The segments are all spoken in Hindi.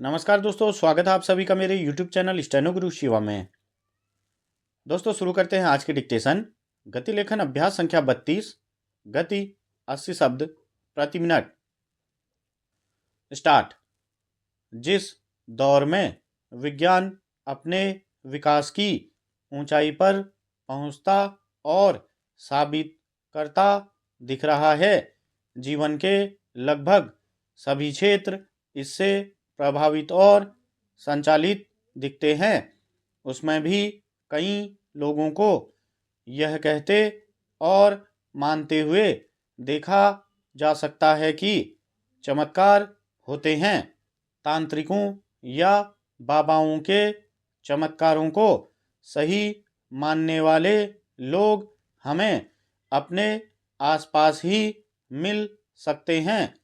नमस्कार दोस्तों, स्वागत है आप सभी का मेरे YouTube चैनल स्टेनो गुरु शिवा में। दोस्तों शुरू करते हैं आज की डिक्टेशन। गति लेखन अभ्यास संख्या 32। गति 80 शब्द प्रति मिनट। स्टार्ट। जिस दौर में विज्ञान अपने विकास की ऊंचाई पर पहुंचता और साबित करता दिख रहा है, जीवन के लगभग सभी क्षेत्र इससे प्रभावित और संचालित दिखते हैं। उसमें भी कई लोगों को यह कहते और मानते हुए देखा जा सकता है कि चमत्कार होते हैं। तांत्रिकों या बाबाओं के चमत्कारों को सही मानने वाले लोग हमें अपने आसपास ही मिल सकते हैं,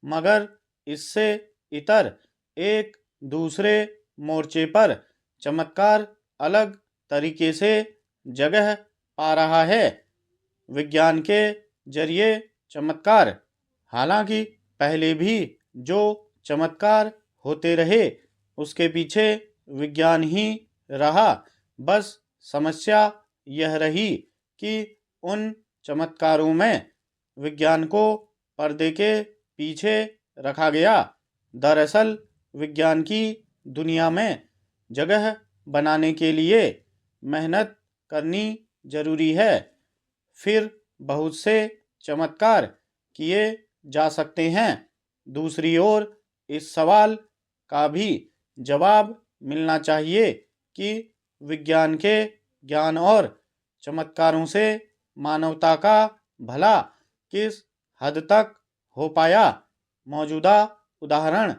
मगर इससे इतर एक दूसरे मोर्चे पर चमत्कार अलग तरीके से जगह पा रहा है। विज्ञान के जरिए चमत्कार, हालांकि पहले भी जो चमत्कार होते रहे उसके पीछे विज्ञान ही रहा। बस समस्या यह रही कि उन चमत्कारों में विज्ञान को पर्दे के पीछे रखा गया। दरअसल विज्ञान की दुनिया में जगह बनाने के लिए मेहनत करनी जरूरी है। फिर बहुत से चमत्कार किए जा सकते हैं। दूसरी ओर इस सवाल का भी जवाब मिलना चाहिए कि विज्ञान के ज्ञान और चमत्कारों से मानवता का भला किस हद तक हो पाया। मौजूदा उदाहरण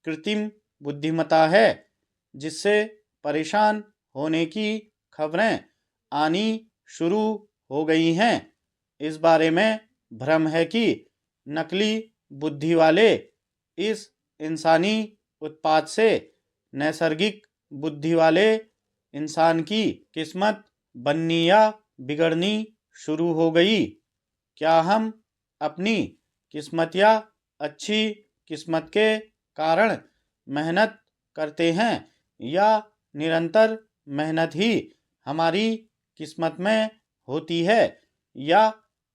कृत्रिम बुद्धिमत्ता है, जिससे परेशान होने की खबरें आनी शुरू हो गई हैं। इस बारे में भ्रम है कि नकली बुद्धि वाले इस इंसानी उत्पाद से नैसर्गिक बुद्धि वाले इंसान की किस्मत बननी या बिगड़नी शुरू हो गई। क्या हम अपनी किस्मत या अच्छी किस्मत के कारण मेहनत करते हैं, या निरंतर मेहनत ही हमारी किस्मत में होती है या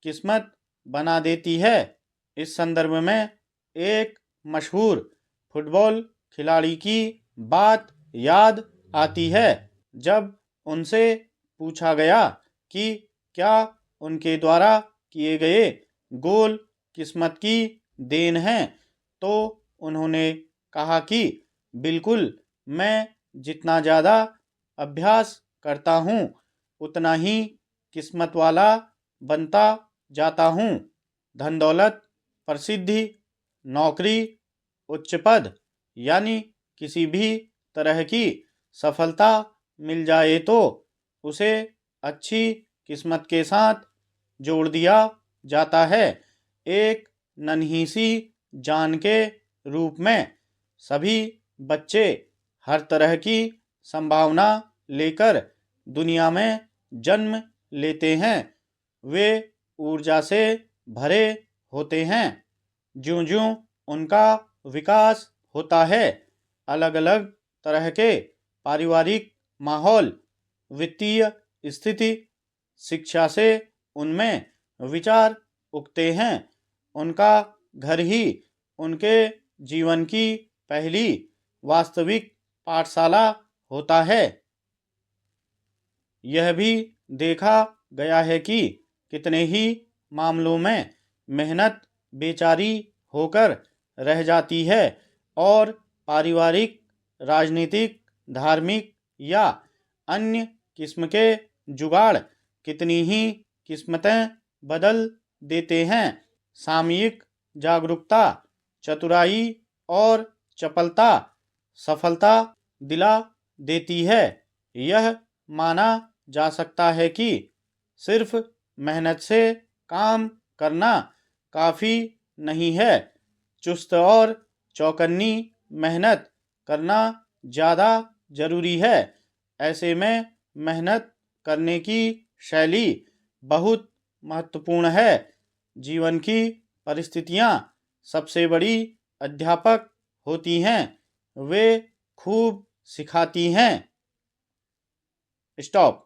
किस्मत बना देती है? इस संदर्भ में एक मशहूर फुटबॉल खिलाड़ी की बात याद आती है, जब उनसे पूछा गया कि क्या उनके द्वारा किए गए गोल किस्मत की देन है, तो उन्होंने कहा कि बिल्कुल, मैं जितना ज़्यादा अभ्यास करता हूँ उतना ही किस्मत वाला बनता जाता हूँ। धन दौलत, प्रसिद्धि, नौकरी, उच्च पद यानी किसी भी तरह की सफलता मिल जाए तो उसे अच्छी किस्मत के साथ जोड़ दिया जाता है। एक नन्ही सी जान के रूप में सभी बच्चे हर तरह की संभावना लेकर दुनिया में जन्म लेते हैं। वे ऊर्जा से भरे होते हैं। ज्यों-ज्यों उनका विकास होता है, अलग अलग तरह के पारिवारिक माहौल, वित्तीय स्थिति, शिक्षा से उनमें विचार उगते हैं। उनका घर ही उनके जीवन की पहली वास्तविक पाठशाला होता है। यह भी देखा गया है कि कितने ही मामलों में मेहनत बेचारी होकर रह जाती है और पारिवारिक, राजनीतिक, धार्मिक या अन्य किस्म के जुगाड़ कितनी ही किस्मतें बदल देते हैं। सामयिक जागरूकता, चतुराई और चपलता सफलता दिला देती है। यह माना जा सकता है कि सिर्फ मेहनत से काम करना काफ़ी नहीं है, चुस्त और चौकन्नी मेहनत करना ज़्यादा ज़रूरी है। ऐसे में मेहनत करने की शैली बहुत महत्वपूर्ण है। जीवन की परिस्थितियाँ सबसे बड़ी अध्यापक होती हैं। वे खूब सिखाती हैं। स्टॉप।